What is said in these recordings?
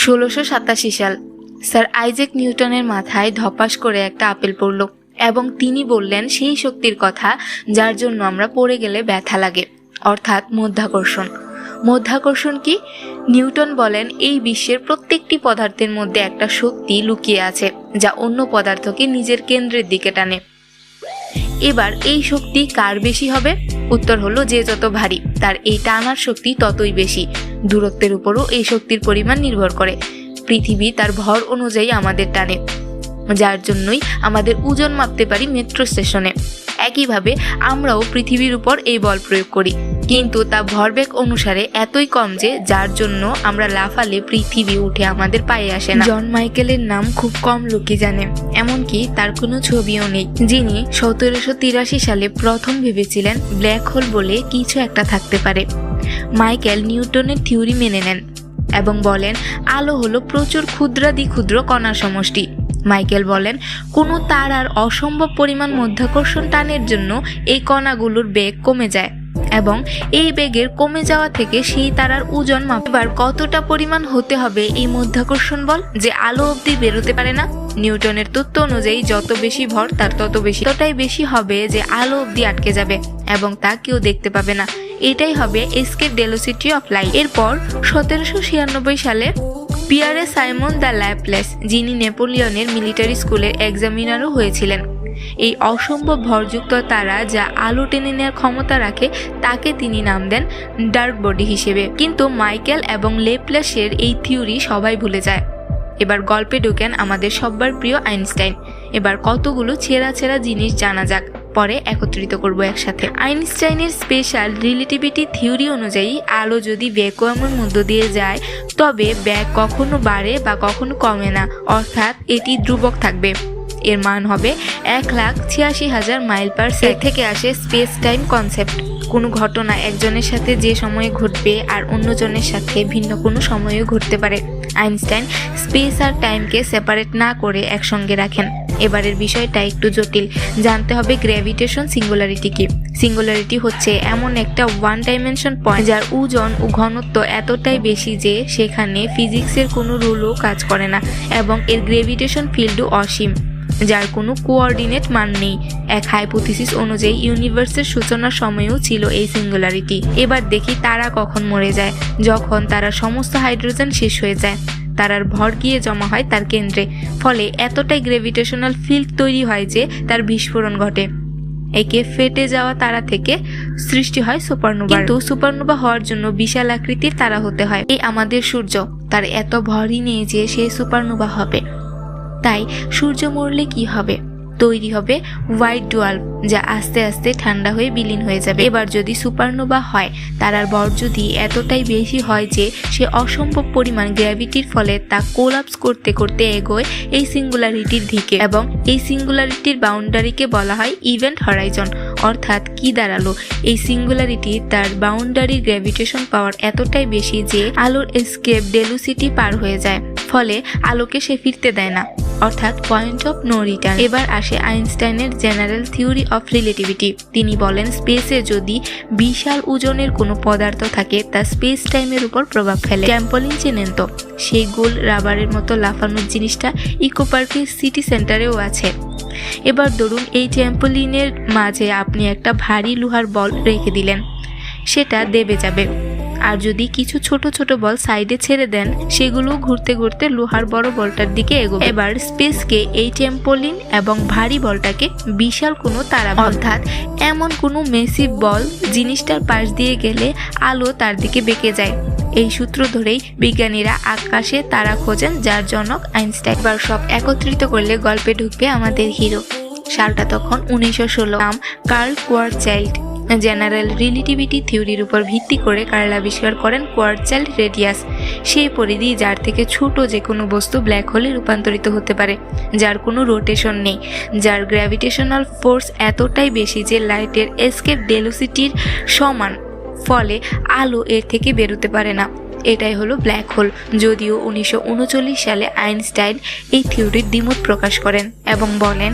1687 সাল sir Isaac নিউটনের মাথায় ধপাস করে একটা আপেল পড়ল এবং তিনি বললেন সেই শক্তির কথা যার জন্য আমরা পড়ে গেলে ব্যথা লাগে, অর্থাৎ মাধ্যাকর্ষণ। মাধ্যাকর্ষণ কি? নিউটন বলেন এই বিশ্বের প্রত্যেকটি পদার্থের মধ্যে একটা শক্তি লুকিয়ে আছে যা অন্য পদার্থকে নিজের কেন্দ্রের দিকে টানে। এবার এই শক্তি কার বেশি হবে? উত্তর হলো যে যত ভারী তার এই টানার শক্তি ততই বেশি। দূরত্বের উপরও এই শক্তির পরিমাণ নির্ভর করে। পৃথিবী তার ভর অনুযায়ী আমাদের টানে, যার জন্যই আমাদের ওজন মাপতে পারি মেট্রো স্টেশনে। একইভাবে আমরাও পৃথিবীর উপর এই বল প্রয়োগ করি, কিন্তু তা ভরবেগ অনুসারে এতই কম যে যার জন্য আমরা লাফালে পৃথিবী উঠে আমাদের পায়ে আসে না। জন মাইকেলের নাম খুব কম লোকই জানে, এমনকি তার কোনো ছবিও নেই, যিনি 1783 সালে প্রথম ভেবেছিলেন ব্ল্যাক হোল বলে কিছু একটা থাকতে পারে। মাইকেল নিউটনের থিওরি মেনে নেন এবং বলেন আলো হলো প্রচুর ক্ষুদ্রাতি ক্ষুদ্র কণার সমষ্টি। মাইকেল বলেন কোনো তারার অসম্ভব পরিমাণ মাধ্যাকর্ষণ টানের জন্য এই কণাগুলোর বেগ কমে যায় এবং এই বেগের কমে যাওয়া থেকে সেই তারার ওজন মাপবার কতটা পরিমাণ হতে হবে এই মাধ্যাকর্ষণ বল যে আলো অবধি বেরোতে পারে না। নিউটনের তত্ত্ব অনুযায়ী যত বেশি ভর তার ততটাই বেশি হবে যে আলো অবধি আটকে যাবে এবং তা কেউ দেখতে পাবে না। এটাই হবে এস্কেপ ভেলোসিটি অফ লাইট। এরপর 1796 সালে পিয়ারে সাইমন দ্য ল্যাপলেস, যিনি নেপোলিয়নের মিলিটারি স্কুলের এক্সামিনারও হয়েছিলেন, এই অসম্ভব ভরযুক্ত তারা যা আলো টেনে নেওয়ার ক্ষমতা রাখে তাকে তিনি নাম দেন ডার্ক বডি হিসেবে। কিন্তু মাইকেল এবং ল্যাপলেসের এই থিওরি সবাই ভুলে যায়। এবার গল্পে ঢোকেন আমাদের সবার প্রিয় আইনস্টাইন। এবার কতগুলো ছেঁড়া জিনিস জানা যাক, পরে একত্রিত করব একসাথে। আইনস্টাইনের স্পেশাল রিলেটিভিটি থিওরি অনুযায়ী আলো যদি ভ্যাকুয়ামের মধ্য দিয়ে যায় তবে বেগ কখনো বাড়ে বা কখনো কমে না, অর্থাৎ এটি ধ্রুবক থাকবে। এর মান হবে 1,86,000 মাইল পার সেকেন্ড। থেকে আসে স্পেস টাইম কনসেপ্ট। কোনো ঘটনা একজনের সাথে যে সময়ে ঘটবে আর অন্যজনের সাথে ভিন্ন কোনো সময়েও ঘটতে পারে। আইনস্টাইন স্পেস আর টাইমকে সেপারেট না করে একসঙ্গে রাখেন। এবারের বিষয়টা একটু জটিল, জানতে হবে গ্র্যাভিটেশন সিঙ্গুলারিটি কি। সিঙ্গুলারিটি হচ্ছে এমন একটা ওয়ান ডাইমেনশন পয়েন্ট যার ওজন ও ঘনত্ব এতটাই বেশি যে সেখানে ফিজিক্সের কোনো রুলও কাজ করে না এবং এর গ্র্যাভিটেশন ফিল্ডও অসীম, যার কোনো কোঅর্ডিনেট মান নেই। এক হাইপোথিসিস অনুযায়ী ইউনিভার্সের সূচনার সময়ও ছিল এই সিঙ্গুলারিটি। এবার দেখি তারা কখন মরে যায়। যখন তারা সমস্ত হাইড্রোজেন শেষ হয়ে যায়, তারার ভর গিয়ে জমা হয় তার কেন্দ্রে, ফলে এতটাই গ্র্যাভিটেশনাল ফিল্ড তৈরি হয় যে তার বিস্ফোরণ ঘটে। একে ফেটে যাওয়া তারা থেকে সৃষ্টি হয় সুপারনোভা। কিন্তু সুপারনোভা হওয়ার জন্য বিশাল আকৃতির তারা হতে হয়। এই আমাদের সূর্য, তার এত ভরই নেই যে সে সুপারনোভা হবে। তাই সূর্য মরলে কি হবে? তৈরি হবে হোয়াইট ডোয়ার্ফ, যা আস্তে আস্তে ঠান্ডা হয়ে বিলীন হয়ে যাবে। এবার যদি সুপারনোভা হয়, তারার ভর যদি এতটাই বেশি হয় যে সে অসম্ভব পরিমাণ গ্র্যাভিটির ফলে তা কোলাপস করতে করতে এগোয় এই সিঙ্গুলারিটির দিকে এবং এই সিঙ্গুলারিটির বাউন্ডারিকে বলা হয় ইভেন্ট হরাইজন। অর্থাৎ কি দাঁড়ালো? এই সিঙ্গুলারিটি তার বাউন্ডারির গ্র্যাভিটেশন পাওয়ার এতটাই বেশি যে আলোর এস্কেপ ভেলোসিটি পার হয়ে যায়, ফলে আলোকে সে ফিরতে দেয় না, অর্থাৎ পয়েন্ট অফ নো রিটার্ন। এবার আসে আইনস্টাইনের জেনারেল থিওরি অফ রিলেটিভিটি। তিনি বলেন স্পেসে যদি বিশাল ওজনের কোনো পদার্থ থাকে তা স্পেস টাইমের উপর প্রভাব ফেলে। ট্যাম্পলিন চেনেন তো, সেই গোল রাবারের মতো লাফানোর জিনিসটা ইকো পার্কের সিটি সেন্টারেও আছে। এবার ধরুন এই ট্যাম্পলিনের মাঝে আপনি একটা ভারী লোহার বল রেখে দিলেন, সেটা দেবে যাবে। আর যদি কিছু ছোট ছোট বল সাইডে ছেড়ে দেন, সেগুলো ঘুরতে ঘুরতে লোহার বড় বলটার দিকে এগোবে। এবার স্পেসকে এই ট্যাম্পোলিন এবং ভারী বলটাকে বিশাল কোনো তারা, অর্থাৎ এমন কোনো মেসিভ বল জিনিসটার পাশ দিয়ে গেলে আলো তার দিকে বেঁকে যায়। এই সূত্র ধরেই বিজ্ঞানীরা আকাশে তারা খোঁজেন, যার জনক আইনস্টাইন। এবার সব একত্রিত করলে গল্পে ঢুকবে আমাদের হিরো। সালটা তখন 1916। নাম কার্ল কোয়ারচাইল্ড। জেনারেল রিলেটিভিটি থিওরির উপর ভিত্তি করে কার্ল আবিষ্কার করেন কোয়ারচাইল্ড রেডিয়াস, সেই পরিধি যার থেকে ছোট যে কোনো বস্তু ব্ল্যাক হোলে রূপান্তরিত হতে পারে, যার কোনো রোটেশন নেই, যার গ্র্যাভিটেশনাল ফোর্স এতটাই বেশি যে লাইটের এস্কেপ ভেলোসিটির সমান, ফলে আলো এর থেকে বেরোতে পারে না। এটাই হলো ব্ল্যাক হোল। যদিও 1939 সালে আইনস্টাইন এই থিওরির দ্বিমত প্রকাশ করেন এবং বলেন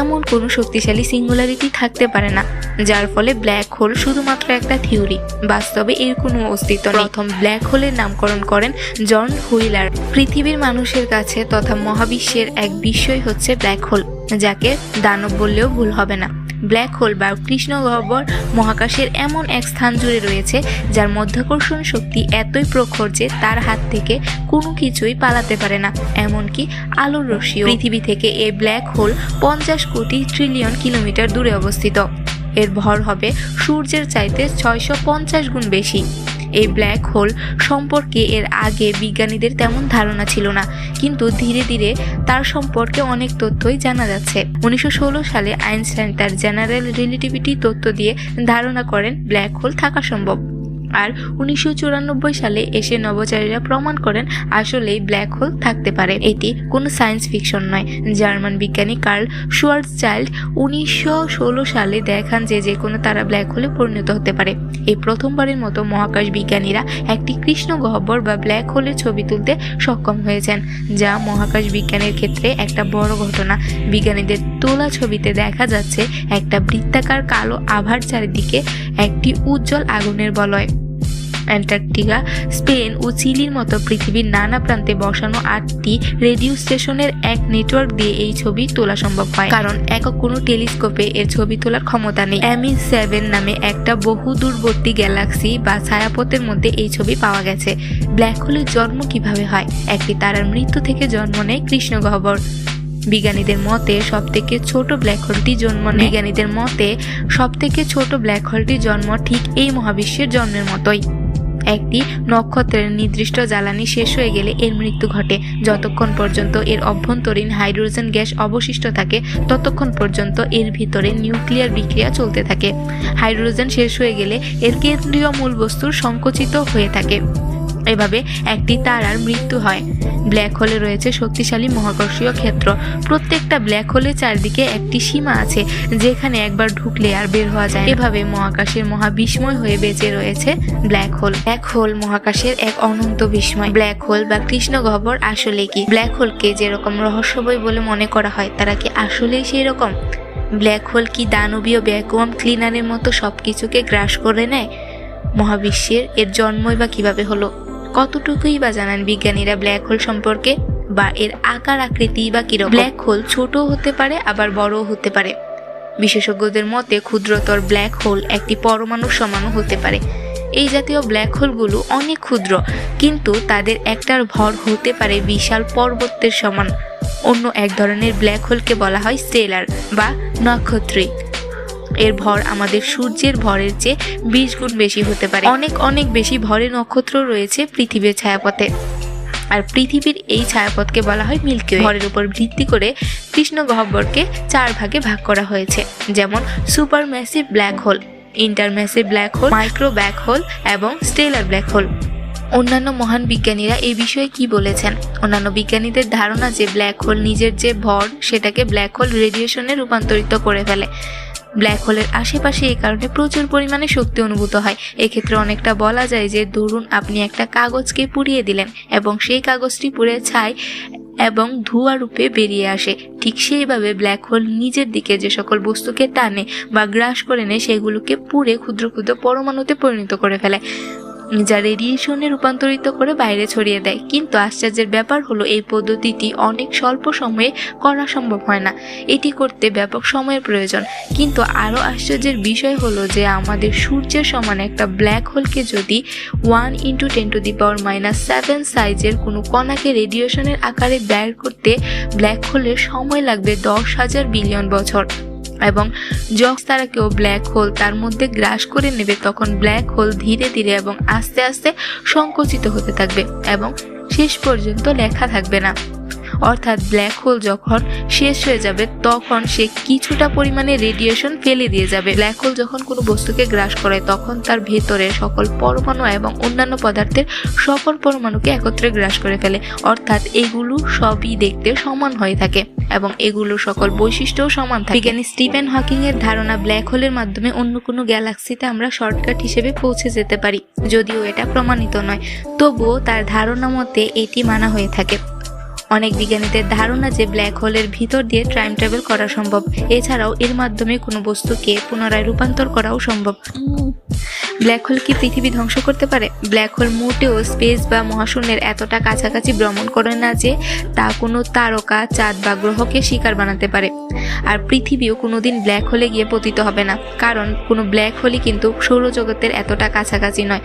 এমন কোনো শক্তিশালী সিঙ্গুলারিটি থাকতে পারে না, যার ফলে ব্ল্যাক হোল শুধুমাত্র একটা থিওরি, বাস্তবে এর কোনো অস্তিত্ব নেই। প্রথম ব্ল্যাক হোলের নামকরণ করেন জন হুইলার। পৃথিবীর মানুষের কাছে তথা মহাবিশ্বের এক বিস্ময় হচ্ছে ব্ল্যাক হোল, যাকে দানব বললেও ভুল হবে না। ব্ল্যাক হোল বা কৃষ্ণগহ্বর মহাকাশের এমন এক স্থান জুড়ে রয়েছে যার মধ্যাকর্ষণ শক্তি এতই প্রখর যে তার হাত থেকে কোনো কিছুই পালাতে পারে না, এমনকি আলোর রশ্মিও। পৃথিবী থেকে এই ব্ল্যাক হোল 50 কোটি ট্রিলিয়ন কিলোমিটার দূরে অবস্থিত। এর ভর হবে সূর্যের চাইতে 650 গুণ বেশি। এই ব্ল্যাক হোল সম্পর্কে এর আগে বিজ্ঞানীদের তেমন ধারণা ছিল না, কিন্তু ধীরে ধীরে তার সম্পর্কে অনেক তথ্যই জানা যাচ্ছে। 1916 সালে আইনস্টাইন তার জেনারেল রিলেটিভিটি তত্ত্ব দিয়ে ধারণা করেন ব্ল্যাক হোল থাকা সম্ভব। আর 1994 সালে এসে নভোচারীরা প্রমাণ করেন আসলেই ব্ল্যাক হোল থাকতে পারে। এটি কোনো সায়েন্স ফিকশন নয়। জার্মান বিজ্ঞানী কার্ল শুয়ার্জচাইল্ড 1916 সালে দেখান যে কোনো তারা ব্ল্যাক হোলে পরিণত হতে পারে। এই প্রথমবারের মতো মহাকাশ বিজ্ঞানীরা একটি কৃষ্ণগহ্বর বা ব্ল্যাক হোলের ছবি তুলতে সক্ষম হয়েছেন, যা মহাকাশ বিজ্ঞানের ক্ষেত্রে একটা বড় ঘটনা। বিজ্ঞানীদের তোলা ছবিতে দেখা যাচ্ছে একটা বৃত্তাকার কালো আভার চারিদিকে একটি উজ্জ্বল আগুনের বলয়। অ্যান্টার্কটিকা, স্পেন ও চিলির মতো পৃথিবীর নানা প্রান্তে বসানো 8টি রেডিও স্টেশনের এক নেটওয়ার্ক দিয়ে এই ছবি তোলা সম্ভব হয়, কারণ একক কোনো টেলিস্কোপে এর ছবি তোলার ক্ষমতা নেই। ME7 নামে একটা বহু দূরবর্তী গ্যালাক্সি বা ছায়াপথের মধ্যে এই ছবি পাওয়া গেছে। ব্ল্যাক হোলের জন্ম কিভাবে হয়? একটি তারার মৃত্যু থেকে জন্ম নেয় কৃষ্ণগহ্বর। বিজ্ঞানীদের মতে সবথেকে ছোট ব্ল্যাক হোলটি জন্ম ঠিক এই মহাবিশ্বের জন্মের মতোই। একটি নক্ষত্রের নির্দিষ্ট জ্বালানি শেষ হয়ে গেলে এর মৃত্যু ঘটে। যতক্ষণ পর্যন্ত এর অভ্যন্তরীণ হাইড্রোজেন গ্যাস অবশিষ্ট থাকে ততক্ষণ পর্যন্ত এর ভিতরে নিউক্লিয়ার বিক্রিয়া চলতে থাকে। হাইড্রোজেন শেষ হয়ে গেলে এর কেন্দ্রীয় মূল বস্তুর সংকুচিত হয়ে থাকে। এভাবে একটি তারার মৃত্যু হয়। ব্ল্যাক হোলে রয়েছে শক্তিশালী মহাকর্ষীয় ক্ষেত্র। প্রত্যেকটা ব্ল্যাক হোলের চারদিকে একটি সীমা আছে যেখানে একবার ঢুকলে আর বের হওয়া যায়। এভাবে মহাকাশের মহাবিস্ময় হয়ে বেঁচে রয়েছে ব্ল্যাক হোল। ব্ল্যাক হোল মহাকাশের এক অনন্ত বিস্ময়। ব্ল্যাক হোল বা কৃষ্ণগহ্বর আসলে কি? ব্ল্যাক হোলকে যেরকম রহস্যময় বলে মনে করা হয়, তারা কি আসলেই সেই রকম? ব্ল্যাক হোল কি দানবীয় ভ্যাকুয়াম ক্লিনারের মতো সবকিছুকে গ্রাস করে নেয়? মহাবিশ্বের এর জন্মই বা কিভাবে হলো? কতটুকুই বা জানেন বিজ্ঞানীরা ব্ল্যাক হোল সম্পর্কে, বা এর আকার আকৃতি বা কিরকম? ব্ল্যাক হোল ছোটও হতে পারে আবার বড়ও হতে পারে। বিশেষজ্ঞদের মতে ক্ষুদ্রতর ব্ল্যাক হোল একটি পরমাণুর সমানও হতে পারে। এই জাতীয় ব্ল্যাক হোলগুলো অনেক ক্ষুদ্র, কিন্তু তাদের একটার ভর হতে পারে বিশাল পর্বতের সমান। অন্য এক ধরনের ব্ল্যাক হোলকে বলা হয় স্টেলার বা নক্ষত্রিক। এর ভর আমাদের সূর্যের ভরের চেয়ে 20 গুণ বেশি হতে পারে। অনেক বেশি ভরের নক্ষত্র রয়েছে পৃথিবীর ছায়াপথে, আর পৃথিবীর এই ছায়াপথকে বলা হয় মিল্কি ওয়ে। ভরের উপর ভিত্তি করে কৃষ্ণগহ্বরকে 4 ভাগে ভাগ করা হয়েছে, যেমন super massive black hole, intermassive black hole, micro black hole এবং স্টেলার ব্ল্যাক হোল। অন্যান্য মহান বিজ্ঞানীরা এই বিষয়ে কি বলেছেন? অন্যান্য বিজ্ঞানীদের ধারণা যে ব্ল্যাক হোল নিজের যে ভর সেটাকে ব্ল্যাক হোল রেডিয়েশনে রূপান্তরিত করে ফেলে। ব্ল্যাক হোলের আশেপাশে এই কারণে প্রচুর পরিমাণে শক্তি অনুভূত হয়। এক্ষেত্রে অনেকটা বলা যায় যে ধরুন আপনি একটা কাগজকে পুড়িয়ে দিলেন এবং সেই কাগজটি পুড়ে ছাই এবং ধোঁয়া রূপে বেরিয়ে আসে। ঠিক সেইভাবে ব্ল্যাক হোল নিজের দিকে যে সকল বস্তুকে টানে বা গ্রাস করে নেয় সেগুলোকে পুড়ে ক্ষুদ্র ক্ষুদ্র পরমাণুতে পরিণত করে ফেলে, যা রেডিয়েশনে রূপান্তরিত করে বাইরে ছড়িয়ে দেয়। কিন্তু আশ্চর্যের ব্যাপার হলো এই পদ্ধতিটি অনেক স্বল্প সময়ে করা সম্ভব হয় না। এটি করতে ব্যাপক সময়ের প্রয়োজন। কিন্তু আরও আশ্চর্যের বিষয় হলো যে আমাদের সূর্যের সমান একটা ব্ল্যাক হোলকে যদি 1 × 10⁻⁷ সাইজের কোনো কণাকে রেডিয়েশনের আকারে বের করতে ব্ল্যাক হোলের সময় লাগবে 10,000 বিলিয়ন বছর। এবং যখন তারা কেউ ব্ল্যাক হোল তার মধ্যে গ্রাস করে নেবে, তখন ব্ল্যাক হোল ধীরে ধীরে এবং আস্তে আস্তে সংকুচিত হতে থাকবে এবং শেষ পর্যন্ত লেখা থাকবে না। অর্থাৎ ব্ল্যাক হোল যখন শেষ হয়ে যাবে তখন সে কিছুটা পরিমাণে রেডিয়েশন ফেলে দিয়ে যাবে। ব্ল্যাক হোল যখন কোনো বস্তুকে গ্রাস করে তখন তার ভেতরে সকল পরমাণু এবং অন্যান্য পদার্থের সকল পরমাণুকে একত্রে গ্রাস করে ফেলে। অর্থাৎ এগুলো সবই দেখতে সমান হয়ে থাকে এবং এগুলো সকল বৈশিষ্ট্যও সমান থাকে। বিজ্ঞানী স্টিফেন হকিং এর ধারণা ব্ল্যাক হোলের মাধ্যমে অন্য কোনো গ্যালাক্সিতে আমরা শর্টকাট হিসেবে পৌঁছে যেতে পারি। যদিও এটা প্রমাণিত নয়, তবুও তার ধারণা মতে এটি মানা হয়ে থাকে। অনেক বিজ্ঞানীদের ধারণা যে ব্ল্যাক হোলের ভিতর দিয়ে টাইম ট্রাভেল করা সম্ভব। এছাড়াও এর মাধ্যমে কোনো বস্তুকে পুনরায় রূপান্তর করাও সম্ভব। ব্ল্যাক হোল কি পৃথিবী ধ্বংস করতে পারে? ব্ল্যাক হোল মোটেও স্পেস বা মহাশূন্যের এতটা কাছাকাছি ভ্রমণ করে না যে তা কোনো তারকা, চাঁদ বা গ্রহকে শিকার বানাতে পারে। আর পৃথিবীও কোনোদিন ব্ল্যাক হোলে গিয়ে পতিত হবে না, কারণ কোনো ব্ল্যাক হোলই কিন্তু সৌরজগতের এতটা কাছাকাছি নয়।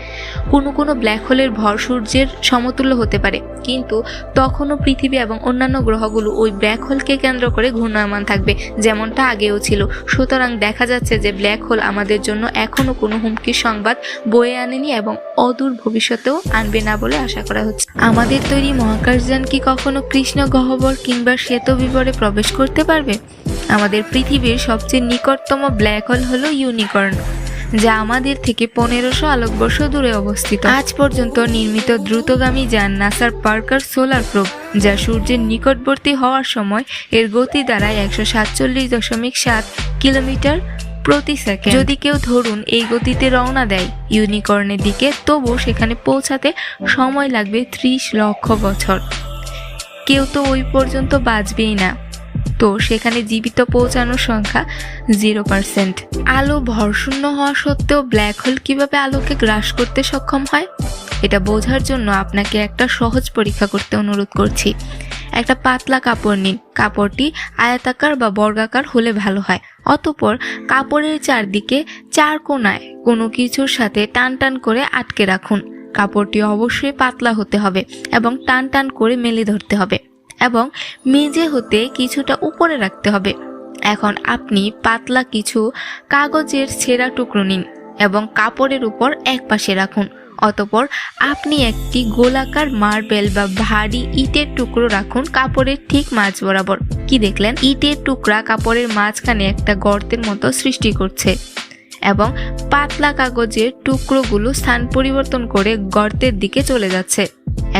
কোনো ব্ল্যাক হোলের ভর সূর্যের সমতুল্য হতে পারে, কিন্তু তখনও পৃথিবী এবং অন্যান্য গ্রহগুলো ওই ব্ল্যাক হোলকে কেন্দ্র করে ঘূর্ণায়মান থাকবে, যেমনটা আগেও ছিল। সুতরাং দেখা যাচ্ছে যে ব্ল্যাক হোল আমাদের জন্য এখনো কোনো হুমকির সংবাদ বয়ে আনেনি এবং অদূর ভবিষ্যতেও আনবে না বলে আশা করা হচ্ছে। আমাদের তৈরি মহাকাশযান কি কখনো কৃষ্ণ গহ্বর কিংবা শ্বেতবিবরে প্রবেশ করতে পারবে? আমাদের পৃথিবীর সবচেয়ে নিকটতম ব্ল্যাক হোল হলো ইউনিকর্ন, যা আমাদের থেকে 1500 আলোকবর্ষ দূরে অবস্থিত। আজ পর্যন্ত নির্মিত দ্রুতগামী যান নাসার পার্কার সোলার প্রোব, যা সূর্যের নিকটবর্তী হওয়ার সময় এর গতি দাঁড়ায় 147.7 কিলোমিটার প্রতি সেকেন্ড। যদি কেউ ধরুন এই গতিতে রওনা দেয় ইউনিকর্নের দিকে, তবু সেখানে পৌঁছাতে সময় লাগবে 30 লক্ষ বছর। কেউ তো ওই পর্যন্ত বাঁচবেই না, তো সেখানে জীবিত পৌঁছানোর সংখ্যা 0%। আলো ভরশূন্য হওয়া সত্ত্বেও ব্ল্যাক হোল কিভাবে আলোকে গ্রাস করতে সক্ষম হয়, এটা বোঝার জন্য আপনাকে একটা সহজ পরীক্ষা করতে অনুরোধ করছি। একটা পাতলা কাপড় নিন। কাপড়টি আয়তাকার বা বর্গাকার হলে ভালো হয়। অতঃপর কাপড়ের চারদিকে 4 কোণায় কোনো কিছুর সাথে টান টান করে আটকে রাখুন। কাপড়টি অবশ্যই পাতলা হতে হবে এবং টান টান করে মেলে ধরতে হবে এবং মেঝে হতে কিছুটা উপরে রাখতে হবে। এখন আপনি পাতলা কিছু কাগজের ছেঁড়া টুকরো নিন এবং কাপড়ের উপর এক পাশে রাখুন। অতঃপর আপনি একটি গোলাকার মার্বেল বা ভারী ইটের টুকরো রাখুন কাপড়ের ঠিক মাঝ বরাবর। কি দেখলেন? ইটের টুকরা কাপড়ের মাঝখানে একটা গর্তের মতো সৃষ্টি করছে এবং পাতলা কাগজের টুকরোগুলো স্থান পরিবর্তন করে গর্তের দিকে চলে যাচ্ছে।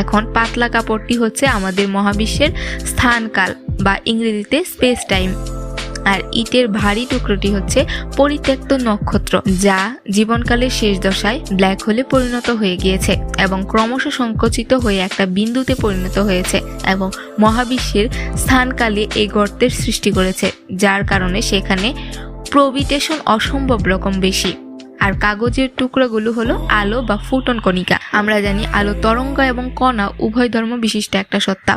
এখন পাতলা কাপড়টি হচ্ছে আমাদের মহাবিশ্বের স্থানকাল বা ইংরেজিতে স্পেস টাইম, আর ইটের ভারী টুকরোটি হচ্ছে পরিত্যক্ত নক্ষত্র, যা জীবনকালের শেষ দশায় ব্ল্যাক হোলে পরিণত হয়ে গিয়েছে এবং ক্রমশ সংকুচিত হয়ে একটা বিন্দুতে পরিণত হয়েছে এবং মহাবিশ্বের স্থানকালে এই গর্তের সৃষ্টি করেছে, যার কারণে সেখানে প্রবিটেশন অসম্ভব রকম বেশি। আর কাগজের টুকরোগুলো হলো আলো বা ফোটন কণিকা। আমরা জানি আলো তরঙ্গ এবং কণা উভয় ধর্ম বিশিষ্ট একটা সত্তা।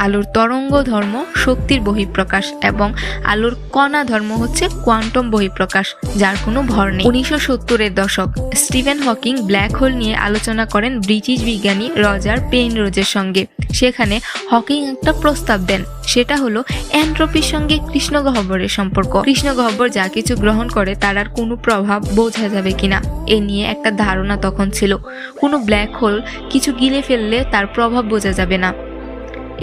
আলোর তরঙ্গ ধর্ম শক্তির বহিঃপ্রকাশ এবং আলোর কণা ধর্ম হচ্ছে কোয়ান্টাম বহিঃপ্রকাশ, যার কোনো ভর নেই। 1970-এর দশক স্টিফেন হকিং ব্ল্যাক হোল নিয়ে আলোচনা করেন ব্রিটিশ বিজ্ঞানী রজার পেনরোজের সঙ্গে। সেখানে হকিং একটা প্রস্তাব দেন, সেটা হলো এন্ট্রপির সঙ্গে কৃষ্ণ গহ্বরের সম্পর্ক। কৃষ্ণ গহ্বর যা কিছু গ্রহণ করে তার আর কোনো প্রভাব বোঝা যাবে কিনা এ নিয়ে একটা ধারণা তখন ছিল। কোনো ব্ল্যাক হোল কিছু গিলে ফেললে তার প্রভাব বোঝা যাবে না।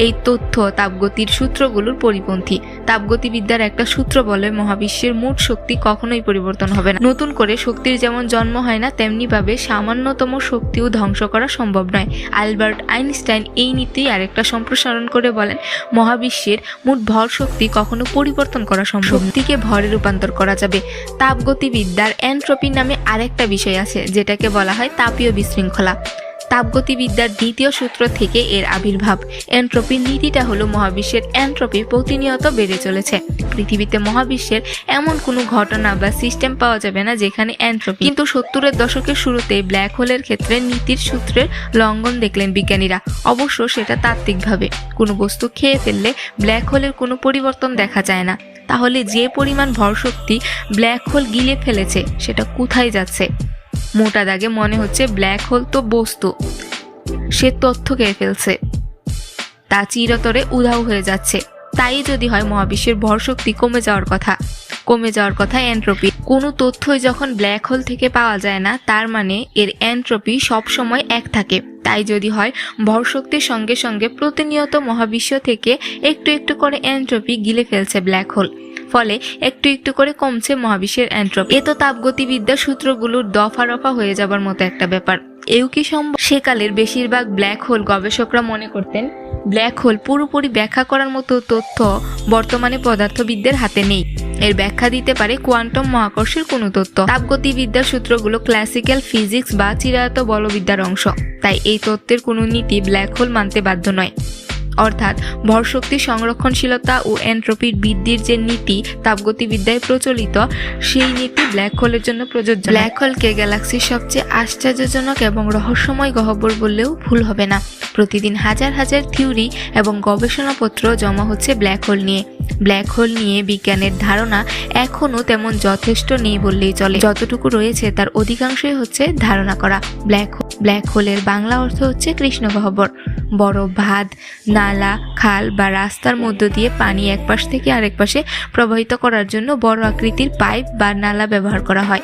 এই তথ্য তাপগতির সূত্রগুলোর পরিপন্থী। তাপগতিবিদ্যার একটা সূত্র বলে মহাবিশ্বের মোট শক্তি কখনোই পরিবর্তন হবে না। নতুন করে শক্তির যেমন জন্ম হয় না, তেমনি ভাবে সামান্যতম শক্তিও ধ্বংস করা সম্ভব নয়। আলবার্ট আইনস্টাইন এই নীতি আরেকটা সম্প্রসারণ করে বলেন, মহাবিশ্বের মোট ভর শক্তি কখনো পরিবর্তন করা সম্ভব। শক্তিকে ভরে রূপান্তর করা যাবে। তাপগতিবিদ্যার এন্ট্রপি নামে আরেকটা বিষয় আছে, যেটাকে বলা হয় তাপীয় বিশৃঙ্খলা। তাপগতিবিদ্যার দ্বিতীয় সূত্র থেকে এর আবির্ভাব। এন্ট্রপির নীতিটা হলো মহাবিশ্বের এন্ট্রপি প্রতিনিয়ত বেড়ে চলেছে। পৃথিবীতে মহাবিশ্বের এমন কোনো ঘটনা বা সিস্টেম পাওয়া যাবে না যেখানে এন্ট্রপি। কিন্তু 70-এর দশকের শুরুতে ব্ল্যাক হোলের ক্ষেত্রে নীতির সূত্রের লঙ্ঘন দেখলেন বিজ্ঞানীরা। অবশ্য সেটা তাত্ত্বিকভাবে। কোনো বস্তু খেয়ে ফেললে ব্ল্যাক হোলের কোনো পরিবর্তন দেখা যায় না। তাহলে যে পরিমাণ ভরশক্তি ব্ল্যাক হোল গিলে ফেলেছে সেটা কোথায় যাচ্ছে? মোটা দাগে মনে হচ্ছে ব্ল্যাক হোল তো বস্তু, সে তথ্য খেয়ে ফেলছে, তা চিরতরে উধাও হয়ে যাচ্ছে। তাই যদি হয় মহাবিশ্বের ভরশক্তি কমে যাওয়ার কথা এন্ট্রপি। কোনো তথ্যই যখন ব্ল্যাক হোল থেকে পাওয়া যায় না, তার মানে এর এন্ট্রপি সবসময় এক থাকে। তাই যদি হয় ভরশক্তির সঙ্গে সঙ্গে প্রতিনিয়ত মহাবিশ্ব থেকে একটু একটু করে এন্ট্রপি গিলে ফেলছে ব্ল্যাক হোল, ফলে একটু একটু করে কমছে মহাবিশ্বের এন্ট্রপি। এ তো তাপগতিবিদ্যার সূত্রগুলোর দফা রফা হয়ে যাবার মতো একটা ব্যাপার। এও কি সম্ভব? সেকালের বেশিরভাগ ব্ল্যাক হোল গবেষকরা মনে করতেন ব্ল্যাক হোল পুরোপুরি ব্যাখ্যা করার মতো তথ্য বর্তমানে পদার্থবিদদের হাতে নেই। এর ব্যাখ্যা দিতে পারে কোয়ান্টাম মহাকর্ষের কোনো তথ্য। তাপগতিবিদ্যার সূত্রগুলো ক্লাসিক্যাল ফিজিক্স বা চিরায়ত বলবিদ্যার অংশ, তাই এই তত্ত্বের কোনো নীতি ব্ল্যাক হোল মানতে বাধ্য নয়। অর্থাৎ ভরশক্তি সংরক্ষণশীলতা ও এন্ট্রপির বৃদ্ধির যে নীতি তাপগতিবিদ্যায় প্রচলিত, সেই নীতি ব্ল্যাক হোলের জন্য প্রযোজ্য। ব্ল্যাক হোলকে গ্যালাক্সির সবচেয়ে আশ্চর্যজনক এবং রহস্যময় গহ্বর বললেও ভুল হবে না। প্রতিদিন হাজার হাজার থিওরি এবং গবেষণাপত্র জমা হচ্ছে ব্ল্যাক হোল নিয়ে। ব্ল্যাক হোল নিয়ে বিজ্ঞানের ধারণা এখনও তেমন যথেষ্ট নেই বললেই চলে। যতটুকু রয়েছে তার অধিকাংশই হচ্ছে ধারণা করা। ব্ল্যাক হোলের বাংলা অর্থ হচ্ছে কৃষ্ণ গহ্বর। বড় বাঁধ, নালা, খাল বা রাস্তার মধ্য দিয়ে পানি এক পাশ থেকে আরেক পাশে প্রবাহিত করার জন্য বড় আকৃতির পাইপ বা নালা ব্যবহার করা হয়।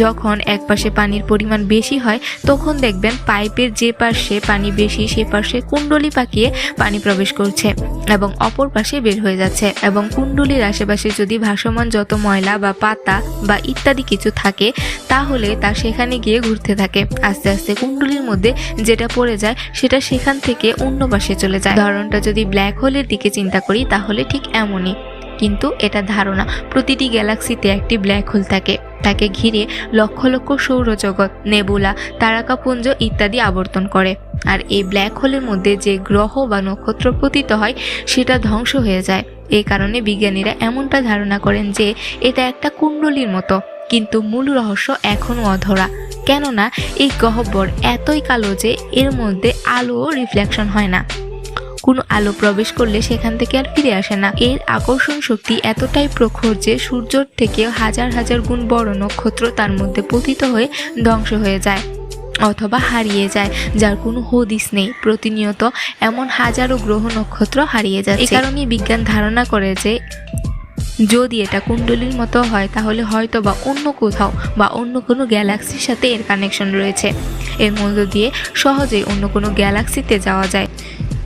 যখন এক পাশে পানির পরিমাণ বেশি হয় তখন দেখবেন পাইপের যে পাশে পানি বেশি সে পাশে কুণ্ডলী পাকিয়ে পানি প্রবেশ করছে এবং অপর পাশে বের হয়ে যাচ্ছে। এবং কুণ্ডলীর আশেপাশে যদি ভাসমান যত ময়লা বা পাতা বা ইত্যাদি কিছু থাকে তাহলে তা সেখানে গিয়ে ঘুরতে থাকে। আস্তে আস্তে কুণ্ডলীর মধ্যে যেটা পড়ে যায় সেটা সেখান থেকে অন্য পাশে চলে যায়। ধারণাটা যদি ব্ল্যাক হোলের দিকে চিন্তা করি তাহলে ঠিক এমনই, কিন্তু এটা ধারণা। প্রতিটি গ্যালাক্সিতে একটি ব্ল্যাক হোল থাকে, তাকে ঘিরে লক্ষ লক্ষ সৌরজগৎ, নেবুলা, তারকাপুঞ্জ ইত্যাদি আবর্তন করে। আর এই ব্ল্যাক হোলের মধ্যে যে গ্রহ বা নক্ষত্র পতিত হয় সেটা ধ্বংস হয়ে যায়। এই কারণে বিজ্ঞানীরা এমনটা ধারণা করেন যে এটা একটা কুণ্ডলীর মতো, কিন্তু মূল রহস্য এখনও অধরা। কেননা এই গহ্বর এতই কালো যে এর মধ্যে আলো রিফ্লেকশন হয় না। কোনো আলো প্রবেশ করলে সেখান থেকে আর ফিরে আসে না। এর আকর্ষণ শক্তি এতটাই প্রখর যে সূর্যের থেকে হাজার হাজার গুণ বড় নক্ষত্র তার মধ্যে পতিত হয়ে ধ্বংস হয়ে যায় অথবা হারিয়ে যায়, যার কোনো হদিস নেই। প্রতিনিয়ত এমন হাজারো গ্রহ নক্ষত্র হারিয়ে যাচ্ছে। এই কারণেই বিজ্ঞান ধারণা করে যে যদি এটা কুণ্ডলীর মতো হয় তাহলে হয়তো বা অন্য কোথাও বা অন্য কোনো গ্যালাক্সির সাথে এর কানেকশন রয়েছে। এর মধ্য দিয়ে সহজেই অন্য কোনো গ্যালাক্সিতে যাওয়া যায়।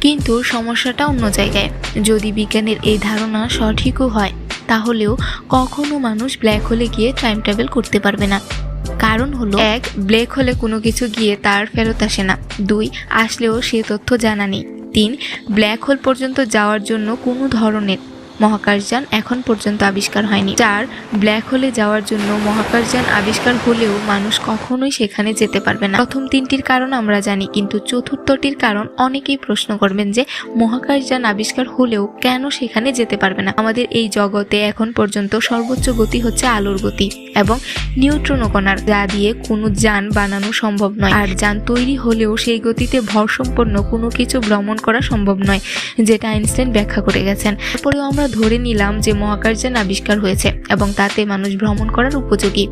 কিন্তু সমস্যাটা অন্য জায়গায়। যদি বিজ্ঞানের এই ধারণা সঠিকও হয় তাহলেও কখনো মানুষ ব্ল্যাক হোলে গিয়ে টাইম ট্রাভেল করতে পারবে না। কারণ হলো, 1, ব্ল্যাক হোলে কোনো কিছু গিয়ে তার ফেরত আসে না। 2, আসলেও সে তথ্য জানা নেই। 3, ব্ল্যাক হোল পর্যন্ত যাওয়ার জন্য কোনো ধরনের মহাকাশযান এখন পর্যন্ত আবিষ্কার হয়নি। 4, ব্ল্যাক হোলে যাওয়ার জন্য মহাকাশযান আবিষ্কার হলেও মানুষ কখনোই সেখানে যেতে পারবে না। প্রথম 3টির কারণ আমরা জানি, কিন্তু চতুর্থটির কারণ অনেকেই প্রশ্ন করবেন যে মহাকাশযান আবিষ্কার হলেও কেন সেখানে যেতে পারবে না। আমাদের এই জগতে এখন পর্যন্ত সর্বোচ্চ গতি হচ্ছে আলোর গতি এবং নিউট্রনো কণার, যা দিয়ে কোনো যান বানানো সম্ভব নয়। আর যান তৈরি হলেও সেই গতিতে ভরসম্পন্ন কোনো কিছু ভ্রমণ করা সম্ভব নয়, যেটা আইনস্টাইন ব্যাখ্যা করে গেছেন। তারপরেও আমরা ধরে নিলাম যে মহাকাশযান আবিষ্কার হয়েছে এবং তাতে মানুষ ভ্রমণ করার উপযোগী।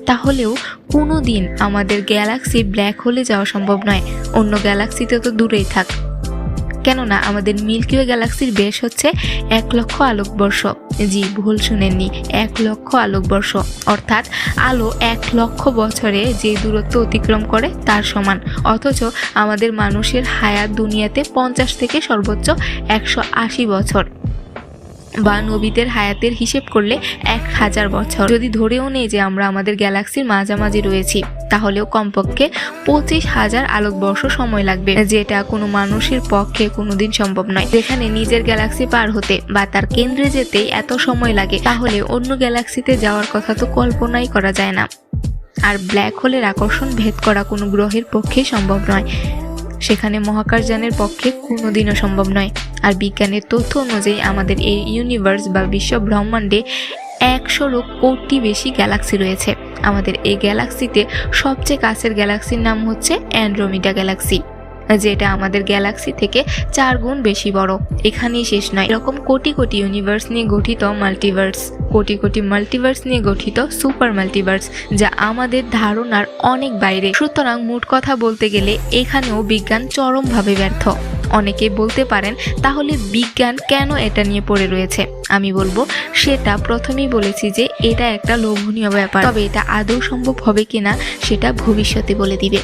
তাহলেও কোনো দিন আমাদের গ্যালাক্সি ব্ল্যাক হোলে যাওয়া সম্ভব নয়। অন্য গ্যালাক্সিতে তো দূরেই থাক, কেননা আমাদের মিল্কি ওয়ে গ্যালাক্সির বেশ হচ্ছে 1 লক্ষ আলোকবর্ষ। জি, ভুল শুনেননি, 1 লক্ষ আলোকবর্ষ, অর্থাৎ আলো 1 লক্ষ বছরে যে দূরত্ব অতিক্রম করে তার সমান। অথচ আমাদের মানুষের হায়াত দুনিয়াতে 50 থেকে সর্বোচ্চ 180 বছর, বা নবীদের হায়াতের হিসেব করলে 1000 বছর। যদি ধরেও নেই যে আমরা আমাদের গ্যালাক্সির মাঝামাঝি রয়েছি, তাহলেও কমপক্ষে 25,000 আলোকবর্ষ সময় লাগবে, যেটা কোনো মানুষের পক্ষে কোনোদিন সম্ভব নয়। যেখানে নিজের গ্যালাক্সি পার হতে বা তার কেন্দ্রে যেতে এত সময় লাগে, তাহলে অন্য গ্যালাক্সিতে যাওয়ার কথা তো কল্পনাই করা যায় না। আর ব্ল্যাক হোলের আকর্ষণ ভেদ করা কোনো গ্রহের পক্ষে সম্ভব নয়, সেখানে মহাকাশযানের পক্ষে কোনোদিনও সম্ভব নয়। আর বিজ্ঞানের তথ্য অনুযায়ী আমাদের এই ইউনিভার্স বা বিশ্ব ব্রহ্মাণ্ডে 100 কোটি বেশি গ্যালাক্সি রয়েছে। আমাদের এই গ্যালাক্সিতে সবচেয়ে কাছের গ্যালাক্সির নাম হচ্ছে অ্যান্ড্রোমিডা গ্যালাক্সি, যেটা আমাদের গ্যালাক্সি থেকে 4 গুণ বেশি বড়। এখানেই শেষ নয়, এরকম কোটি কোটি ইউনিভার্স নিয়ে গঠিত মাল্টিভার্স, কোটি কোটি মাল্টিভার্স নিয়ে গঠিত সুপার মাল্টিভার্স, যা আমাদের ধারণার অনেক বাইরে। সুতরাং মোট কথা বলতে গেলে এখানেও বিজ্ঞান চরমভাবে ব্যর্থ। অনেকেই বলতে পারেন, তাহলে বিজ্ঞান কেন এটা নিয়ে পড়ে রয়েছে? আমি বলবো, সেটা প্রথমেই বলেছি যে এটা একটা লোভনীয় ব্যাপার, তবে এটা আদৌ সম্ভব হবে কিনা সেটা ভবিষ্যতে বলে দিবে।